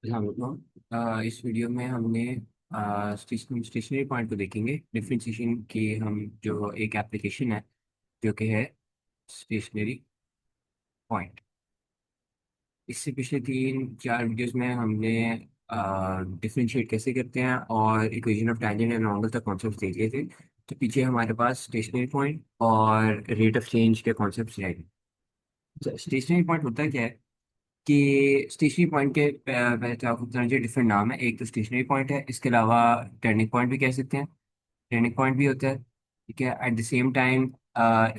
इस वीडियो में हमने स्टेशनरी पॉइंट को देखेंगे। डिफरेंशिएशन की हम जो एक एप्लीकेशन है जो कि है स्टेशनरी पॉइंट। इससे पिछले 3-4 वीडियोस में हमने डिफरेंशिएट कैसे करते हैं और equation of tangent and angle तक कॉन्सेप्ट देख लिए थे। तो पीछे हमारे पास स्टेशनरी पॉइंट और रेट ऑफ चेंज के कॉन्सेप्ट रहे। स्टेशनरी पॉइंट होता है क्या है कि स्टेशनरी पॉइंट के वैसे आपको बताना चाहिए डिफरेंट नाम है। एक तो स्टेशनरी पॉइंट है, इसके अलावा टर्निंग पॉइंट भी कह सकते हैं, टर्निंग पॉइंट भी होता है। ठीक है, एट द सेम टाइम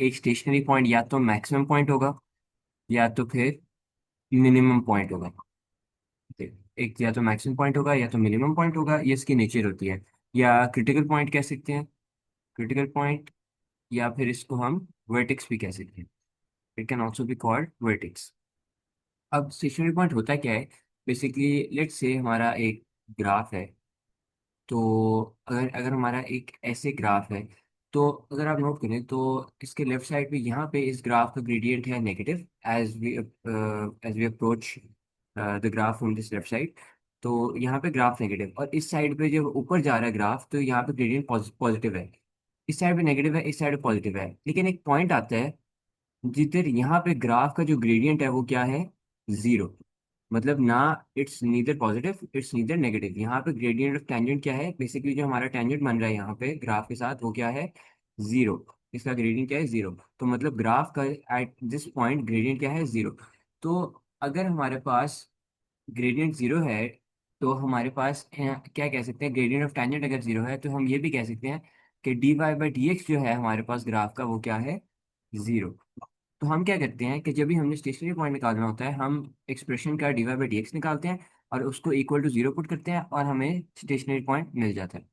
एक स्टेशनरी पॉइंट या तो मैक्सिमम पॉइंट होगा या तो फिर मिनिमम पॉइंट होगा। ठीक, एक या तो मैक्सिमम पॉइंट होगा या तो मिनिमम पॉइंट होगा, ये इसकी नेचर होती है। या क्रिटिकल पॉइंट कह सकते हैं, क्रिटिकल पॉइंट, या फिर इसको हम वर्टेक्स भी कह सकते हैं। It can also be called vertex. अब स्टेशनरी पॉइंट होता क्या है, बेसिकली लेट्स से हमारा एक ग्राफ है। तो अगर अगर हमारा एक ऐसे ग्राफ है, तो अगर आप नोट करें तो इसके लेफ्ट साइड पे यहाँ पे इस ग्राफ का ग्रेडियंट है negative as we approach the graph from this left side. तो यहाँ पे ग्राफ नेगेटिव, और इस साइड पे जब ऊपर जा रहा है ग्राफ तो यहाँ पे ग्रेडियंट पॉजिटिव है। इस साइड पे नेगेटिव है, इस साइड पे पॉजिटिव है, लेकिन एक पॉइंट आता है जिधर यहाँ पे ग्राफ का जो ग्रेडियंट है वो क्या है, जीरो। मतलब ना, it's neither positive it's neither negative. यहाँ पे ग्रेडियंट ऑफ टेंजेंट क्या है, बेसिकली जो हमारा टेंजेंट बन रहा है यहाँ पे ग्राफ के साथ वो क्या है, जीरो। इसका ग्रेडियंट क्या है, जीरो। तो मतलब ग्राफ का एट दिस पॉइंट ग्रेडियंट क्या है, जीरो। तो अगर हमारे पास ग्रेडियंट जीरो है तो हमारे पास क्या कह सकते हैं, ग्रेडियंट ऑफ टेंजेंट अगर जीरो है तो हम ये भी कह सकते हैं कि D Y by D X जो है हमारे पास ग्राफ का वो क्या है, जीरो। तो हम क्या करते हैं कि जब भी हमने स्टेशनरी पॉइंट निकालना होता है हम एक्सप्रेशन का D Y by D X निकालते हैं और उसको इक्वल टू जीरो पुट करते हैं और हमें स्टेशनरी पॉइंट मिल जाता है।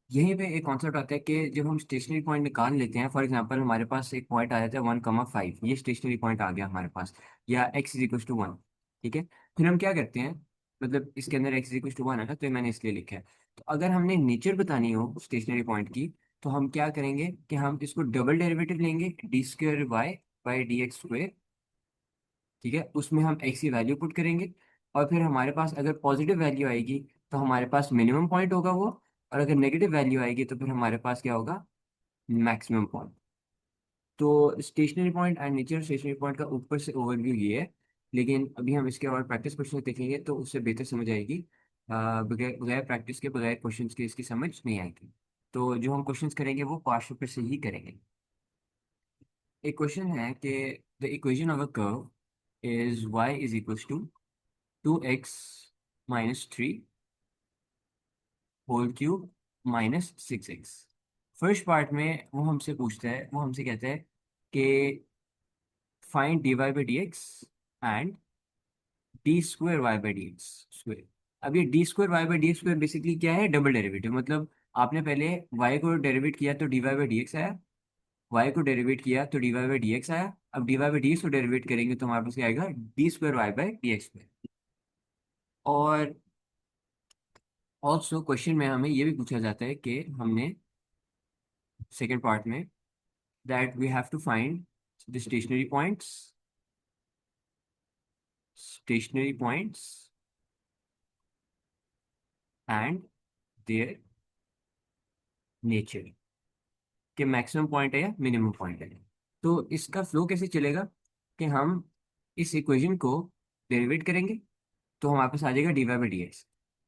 यहीं पे एक कॉन्सेप्ट आता है कि जब हम स्टेशनरी पॉइंट निकाल लेते हैं, फॉर एग्जांपल हमारे पास एक पॉइंट आ जाता है 1,5, ये स्टेशनरी पॉइंट आ गया हमारे पास, या x इज इक्वल टू 1। ठीक है, फिर हम क्या करते हैं, मतलब इसके अंदर x इज इक्वल टू 1 है ना, तो ये मैंने इसलिए लिखा है। तो अगर हमने नेचर बतानी हो स्टेशनरी पॉइंट की तो हम क्या करेंगे कि हम इसको डबल डेरिवेटिव लेंगे, D square Y by D X square. ठीक है, उसमें हम x की वैल्यू पुट करेंगे और फिर हमारे पास अगर पॉजिटिव वैल्यू आएगी तो हमारे पास मिनिमम पॉइंट होगा वो, और अगर नेगेटिव वैल्यू आएगी तो फिर हमारे पास क्या होगा, मैक्सिमम पॉइंट। तो stationary point and nature stationary point का ऊपर से ओवरव्यू ये है, लेकिन अभी हम इसके और प्रैक्टिस क्वेश्चन देखेंगे तो उससे बेहतर समझ आएगी। बगैर बगैर प्रैक्टिस के बगैर क्वेश्चन के इसकी समझ नहीं आएगी। तो जो हम क्वेश्चंस करेंगे वो पार्ट पेपर से ही करेंगे। एक क्वेश्चन है कि the equation of a curve is y is equals to 2x minus 3 whole cube minus 6x। First part में वो हमसे पूछता है, वो हमसे कहता है कि find D Y by D X and D square Y by D X square. अब ये D square Y by D X square basically क्या है, डबल डेरिवेटिव। मतलब आपने पहले y को डेरिवेट किया तो D Y by D X आया, y को डेरिवेट किया तो D Y by D X आया, अब D Y by D X को डेरिवेट करेंगे तो हमारे पास क्या आएगा, D square Y by D X square. और ऑल्सो क्वेश्चन में हमें ये भी पूछा जाता है कि हमने सेकेंड पार्ट में that we have to find the stationary points and their nature, कि मैक्सिमम पॉइंट है या मिनिमम पॉइंट है। तो इसका फ्लो कैसे चलेगा कि हम इस इक्वेशन को डेरिवेट करेंगे तो हमारे पास आ जाएगा D Y by D X.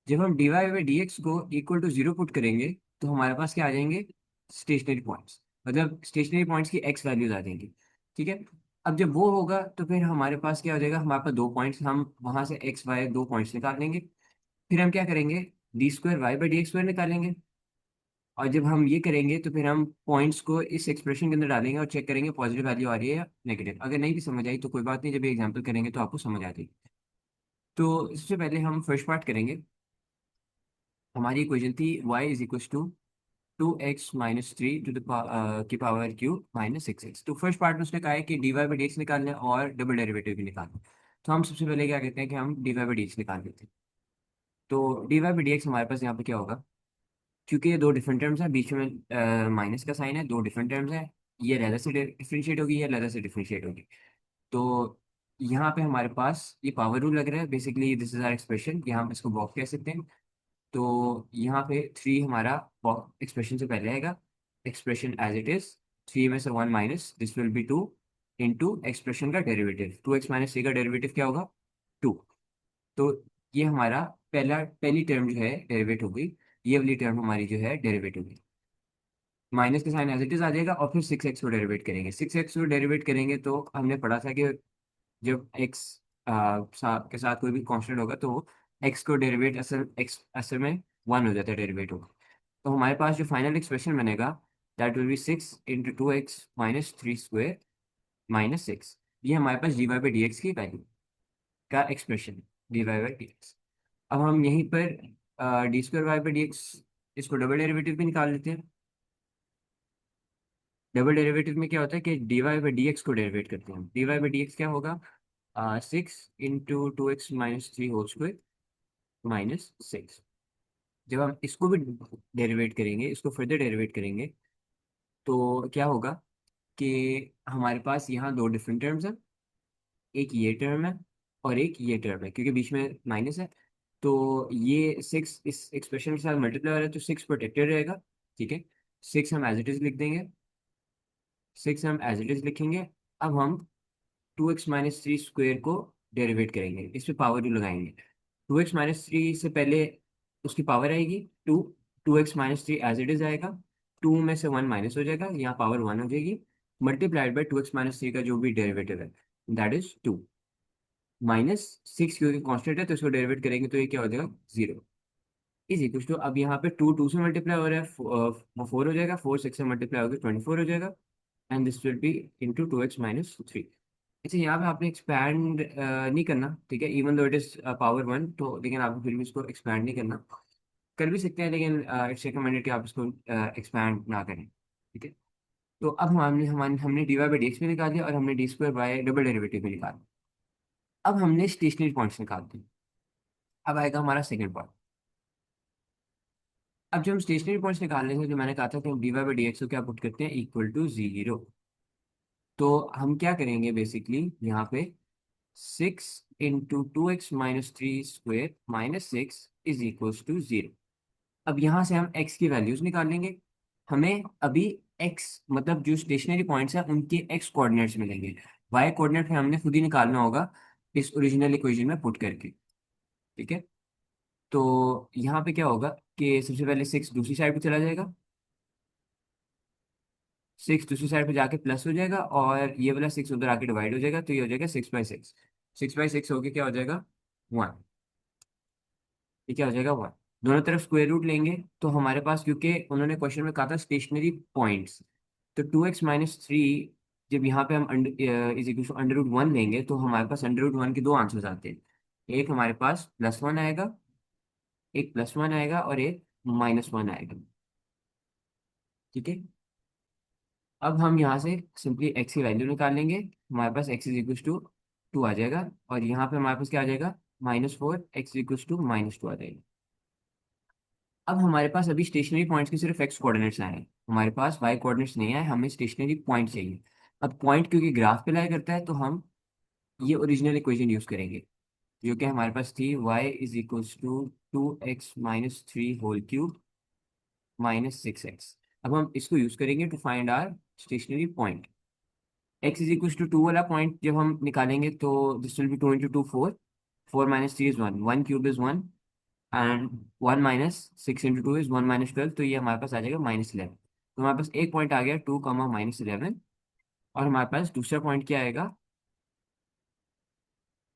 जब हम D Y by D X को इक्वल टू जीरो पुट करेंगे तो हमारे पास क्या आ जाएंगे, स्टेशनरी पॉइंट्स, मतलब स्टेशनरी पॉइंट्स की एक्स वैल्यूज आ जाएंगी। ठीक है, अब जब वो होगा तो फिर हमारे पास क्या हो जाएगा, हमारे पास दो पॉइंट्स, हम वहां से एक्स वाई दो पॉइंट्स निकाल लेंगे। फिर हम क्या करेंगे, D square Y by D X square निकालेंगे। और जब हम ये करेंगे तो फिर हम पॉइंट्स को इस एक्सप्रेशन के अंदर डालेंगे और चेक करेंगे पॉजिटिव वैल्यू आ रही है या नेगेटिव। अगर नहीं भी समझ आई तो कोई बात नहीं, जब एग्जाम्पल करेंगे तो आपको समझ आ जाएगी। तो इससे पहले हम फर्स्ट पार्ट करेंगे। हमारी इक्वेशन थी y is equal to 2x-3 to the की पावर क्यूब माइनस 6x। तो फर्स्ट पार्ट में उसने कहा है कि D Y by D X निकालना है और डबल डेरिवेटिव भी निकालना है। तो हम सबसे पहले क्या कहते हैं कि हम D Y by D X निकाल लेते हैं। तो D Y by D X हमारे पास यहाँ पे क्या होगा, क्योंकि ये दो डिफरेंट टर्म्स हैं, बीच में माइनस का साइन है, दो डिफरेंट टर्म्स हैं, ये अलग से डिफरेंशिएट होगी, ये अलग से डिफरेंशिएट होगी। तो यहाँ पे हमारे पास ये पावर रूल लग रहा है, basically this is our expression, यहाँ पे इसको बॉक्स कह सकते हैं। तो यहाँ पे 3 हमारा एक्सप्रेशन से पहले आएगा, एक्सप्रेशन एज इट इज, 3 में से 1 minus this will be 2 into expression का डेरिवेटिव, 2x - 3 का डेरिवेटिव क्या होगा, 2। तो ये हमारा पहली टर्म जो है डेरिवेट हो गई, ये वाली टर्म हमारी जो है डेरिवेट हो गई। माइनस का साइन एज इट इज आ जाएगा, और फिर 6x को डेरिवेट करेंगे। 6x को डेरिवेट करेंगे तो हमने पढ़ा था कि जब x के साथ कोई भी कांस्टेंट होगा तो x को डेरिवेट असल में 1 हो जाता है, डेरिवेट होगा। तो हमारे पास जो फाइनल एक्सप्रेशन बनेगा, दैट विल बी 6 × 2x - 3² -6। ये हमारे पास dy बाई डी एक्स की वैल्यू का expression, dy by D x. अब हम यहीं पर d² y/dx, इसको डबल डेरिवेटिव भी निकाल लेते हैं। डबल डेरिवेटिव में क्या होता है कि dy बाई डी एक्स को डेरिवेट करते हैं। dy बाई डी एक्स क्या होगा, 6 × 2x - 3² -6। जब हम इसको भी डेरिवेट करेंगे, इसको फर्दर डेरिवेट करेंगे, तो क्या होगा कि हमारे पास यहाँ दो डिफरेंट टर्म्स हैं, एक ये टर्म है और एक ये टर्म है, क्योंकि बीच में माइनस है। तो ये 6 इस एक्सप्रेशन के साथ मल्टीप्लाई हो रहा है, तो 6 प्रोटेक्टेड रहेगा। ठीक है, 6 हम एज इट इज लिख देंगे, 6 हम एज इट इज लिखेंगे। अब हम 2x - 3² को डेरिवेट करेंगे, इस पे पावर 2 लगाएंगे। 2x - 3 से पहले उसकी पावर आएगी 2, 2x - 3 एज इट इज आएगा, 2 में से 1 माइनस हो जाएगा, यहाँ पावर 1 हो जाएगी, मल्टीप्लाइड बाई 2x - 3 का जो भी डेरिवेटिव है, दैट इज 2। -6 क्योंकि कांस्टेंट है तो इसको डेरिवेट करेंगे तो ये क्या हो जाएगा, 0। इज इक्वल टू, अब यहाँ पे 2 2 से मल्टीप्लाई हो रहा है, 4 हो जाएगा, 4 6 से मल्टीप्लाई होगा 24 हो जाएगा, and this will B into 2x - 3। अच्छा, यहाँ पे आपने एक्सपैंड नहीं करना, ठीक है, even though it is power 1, तो लेकिन आपको फिर भी इसको एक्सपैंड नहीं करना। कर भी सकते हैं, लेकिन इट्स रिकमेंडेड कि आप इसको एक्सपैंड ना करें। ठीक है, तो अब हमने D Y by D X भी निकाल दिया, और हमने d² बाय डबल डेरिवेटिव भी निकाल दिया। अब हमने स्टेशनरी पॉइंट्स निकाल दिए। अब आएगा हमारा सेकंड पॉइंट। अब जो हम स्टेशनरी पॉइंट्स निकाल रहे थे, जो मैंने कहा था कि हम D Y by D X को क्या पुट करते हैं, इक्वल टू 0। तो हम क्या करेंगे बेसिकली यहाँ पे, 6 × 2x - 3² -6 अब यहाँ से हम x की वैल्यूज निकालेंगे। हमें अभी x मतलब जो स्टेशनरी पॉइंट्स हैं उनके x कोऑर्डिनेट्स मिलेंगे, y कोऑर्डिनेट में हमने खुद ही निकालना होगा इस ओरिजिनल इक्वेशन में पुट करके। ठीक है, तो यहाँ पे क्या होगा कि सबसे पहले 6 दूसरी साइड पे चला जाएगा, 6 दूसरी साइड पे जाके प्लस हो जाएगा, और ये वाला 6 उधर आके डिवाइड हो जाएगा, तो ये हो जाएगा 6/6। 6/6 होके क्या हो जाएगा, 1। ये क्या हो जाएगा, 1। दोनों तरफ स्क्वायर रूट लेंगे तो हमारे पास, क्योंकि उन्होंने क्वेश्चन में कहा था स्टेशनरी पॉइंट्स, तो 2x - 3 जब यहाँ पे हम इज इक्वल टू √1 लेंगे, तो हमारे पास √1 के दो आंसर्स आते हैं। एक हमारे पास +1 आएगा, एक +1 आएगा, और एक -1 आएगा। ठीक है, अब हम यहाँ से सिंपली x की वैल्यू निकाल लेंगे, हमारे पास x इज इक्वल टू 2 आ जाएगा, और यहाँ पे हमारे पास क्या आ जाएगा, -4, x इक्वल टू -2 आ जाएगा। अब हमारे पास अभी स्टेशनरी पॉइंट्स के सिर्फ x कोऑर्डिनेट्स आए हैं, हमारे पास y कोऑर्डिनेट्स नहीं आए, हमें स्टेशनरी पॉइंट चाहिए। अब पॉइंट क्योंकि ग्राफ पे लाई करता है, तो हम ये ओरिजिनल इक्वेशन यूज करेंगे, जो कि हमारे पास थी y is equal to 2x - 3 whole cube -6x। अब हम इसको यूज करेंगे to find our stationary point. x is equal to 2 वाला पॉइंट जब हम निकालेंगे, तो दिस विल बी 2 × 2 4, 4 - 3 इज 1, 1 क्यूब इज 1, एंड 1 -6 × 2 इज 1 -12, तो ये हमारे पास आ जाएगा -11। तो हमारे पास एक पॉइंट आ गया 2, -11। और हमारे पास दूसरा पॉइंट क्या आएगा,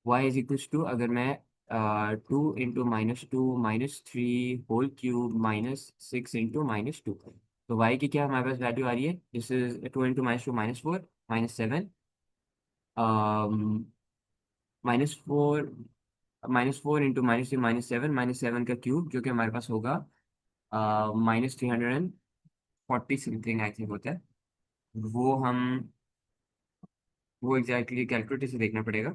y इज इक्वल टू, अगर मैं 2 × -2 - 3 होल क्यूब -6 × -2, तो y की क्या हमारे पास वैल्यू आ रही है, दिस इज 2 × -2 -4 -7, -4, -4 × -3 -7, -7 का क्यूब, जो कि हमारे पास होगा -340 समथिंग आई थिंक होता है। वो हम वो एग्जैक्टली कैलकुलेटर से देखना पड़ेगा।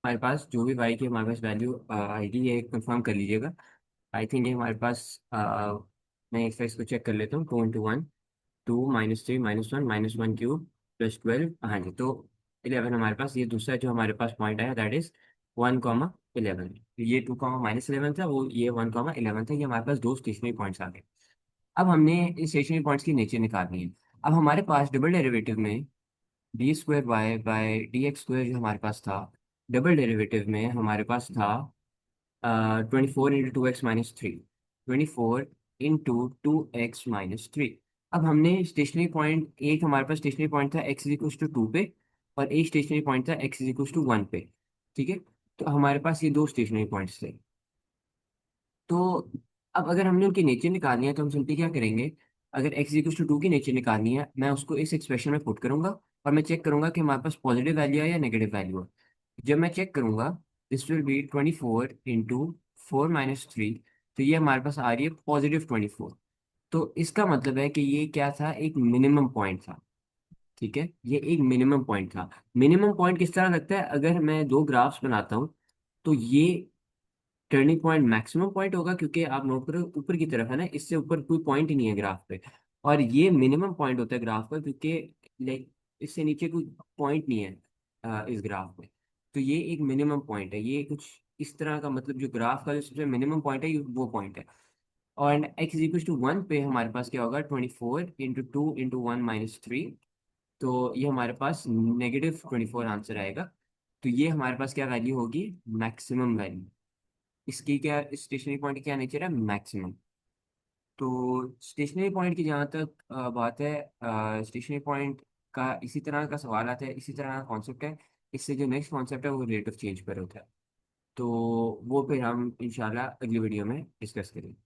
हमारे पास जो भी वाई की हमारे पास वैल्यू आएगी, ये कंफर्म कर लीजिएगा। आई थिंक ये हमारे पास मैं एक इसको चेक कर लेता हूँ, 2 × 1, 2 -3 -1 -1 क्यूब +12, हाँ जी। तो 11 हमारे पास, ये दूसरा जो हमारे पास पॉइंट आया दैट इज 1,11। ये 2,-11 था, वो ये 1,11 था। ये हमारे पास दो स्टेशनरी पॉइंट्स आ गए। अब हमने इस स्टेशनरी पॉइंट्स की नेचर निकालनी है। अब हमारे पास डबल डेरिवेटिव में d² y/dx² जो हमारे पास था, डबल डेरिवेटिव में हमारे पास था 24 × 2x - 3, 24 × 2x - 3। अब हमने स्टेशनरी पॉइंट, एक हमारे पास स्टेशनरी पॉइंट था x=2 पे, और एक स्टेशनरी पॉइंट था x=1 पे। ठीक है। तो हमारे पास ये दो स्टेशनरी पॉइंट्स थे। तो अब अगर हमने उनकी नेचर निकालनी है तो हम सिंपली क्या करेंगे, अगर x=2 की नेचर निकालनी है, मैं उसको इस एक्सप्रेशन में पुट करूंगा, और मैं चेक करूंगा कि हमारे पास पॉजिटिव वैल्यू है या नेगेटिव वैल्यू है। जब मैं चेक करूंगा, दिस विल बी 24 × 4 - 3। तो ये हमारे पास आ रही है +24। तो इसका मतलब है कि ये क्या था, एक मिनिमम पॉइंट था। ठीक है, ये एक मिनिमम पॉइंट था। मिनिमम पॉइंट किस तरह लगता है, अगर मैं दो ग्राफ्स बनाता हूँ, तो ये टर्निंग पॉइंट मैक्सिमम पॉइंट होगा, क्योंकि आप नोट करो ऊपर की तरफ है ना, इससे ऊपर कोई पॉइंट ही नहीं है ग्राफ पे। और ये मिनिमम पॉइंट होता है ग्राफ पर, क्योंकि लाइक इससे नीचे कोई पॉइंट नहीं है इस ग्राफ में। तो ये एक मिनिमम पॉइंट है, ये कुछ इस तरह का, मतलब जो ग्राफ का जो सबसे मिनिमम पॉइंट है ये वो पॉइंट है। और x=1 पे हमारे पास क्या होगा, 24 × 2 × 1 - 3। तो ये हमारे पास -24 आंसर आएगा। तो ये हमारे पास क्या वैल्यू होगी, मैक्सिमम वैल्यू। इसकी क्या, स्टेशनरी पॉइंट की क्या नेचर है, मैक्सिमम। तो स्टेशनरी पॉइंट की जहाँ तक बात है, स्टेशनरी पॉइंट का इसी तरह का सवाल आता है, इसी तरह का कॉन्सेप्ट है। इससे जो नेक्स्ट कॉन्सेप्ट है वो रेट ऑफ चेंज पर होता है। तो वो फिर हम इंशाल्लाह अगली वीडियो में डिस्कस करेंगे।